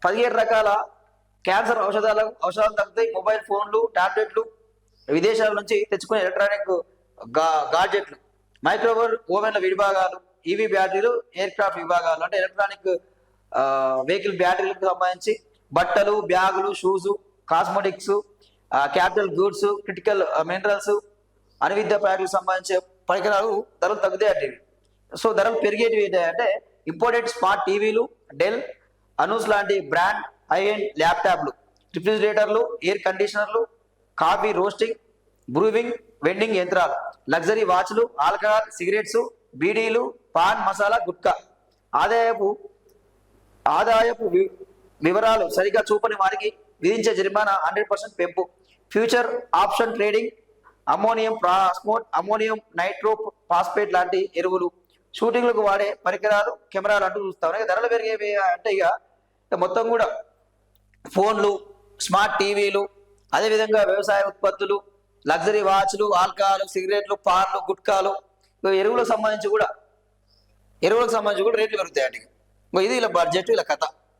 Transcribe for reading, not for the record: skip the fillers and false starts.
17 రకాల క్యాన్సర్ ఔషధాలు తగ్గుతాయి. మొబైల్ ఫోన్లు, టాబ్లెట్లు, విదేశాల నుంచి తెచ్చుకునే ఎలక్ట్రానిక్ గాడ్జెట్లు, మైక్రోవేవ్ ఓవెన్ల విభాగాలు, ఈవీ బ్యాటరీలు, ఎయిర్ క్రాఫ్ట్ విభాగాలు అంటే ఎలక్ట్రానిక్ వెహికల్ బ్యాటరీలకు సంబంధించి బట్టలు, బ్యాగులు, shoes, cosmetics, capital goods, critical minerals, అణువిద్య ప్యాకెట్లకు సంబంధించే పరికరాలు ధరలు తగ్గుతాయి. సో ధరలు పెరిగేటివి ఏంటంటే ఇంపోర్టెడ్ స్మార్ట్ టీవీలు, డెల్, అనూస్ లాంటి బ్రాండ్ హై ఎండ్ ల్యాప్టాప్లు, రిఫ్రిజిరేటర్లు, ఎయిర్ కండిషనర్లు, కాఫీ రోస్టింగ్, బ్రూవింగ్, వెండింగ్ యంత్రాలు, లగ్జరీ వాచ్లు, ఆల్కహాల్, సిగరెట్స్, బీడీలు, పాన్ మసాలా, గుట్కా. ఆదాయపు వివరాలు సరిగా చూపని వారికి విధించే జరిమానా 100% పెంపు. ఫ్యూచర్ ఆప్షన్ ట్రేడింగ్, అమ్మోనియం ప్రాస్మోట్, అమ్మోనియం నైట్రో ఫాస్ఫేట్ లాంటి ఎరువులు, షూటింగ్లకు వాడే పరికరాలు, కెమెరాలు అంటూ చూస్తాం. ధరలు పెరిగేవి అంటే ఇక మొత్తం కూడా ఫోన్లు, స్మార్ట్ టీవీలు, అదేవిధంగా వ్యవసాయ ఉత్పత్తులు, లగ్జరీ వాచ్లు, ఆల్కహాల్, సిగరెట్లు, పాన్లు, గుట్కాలు, ఎరువులకు సంబంధించి కూడా రేట్లు పెరుగుతాయండి. ఇది ఇలా బడ్జెట్, ఇలా కథ.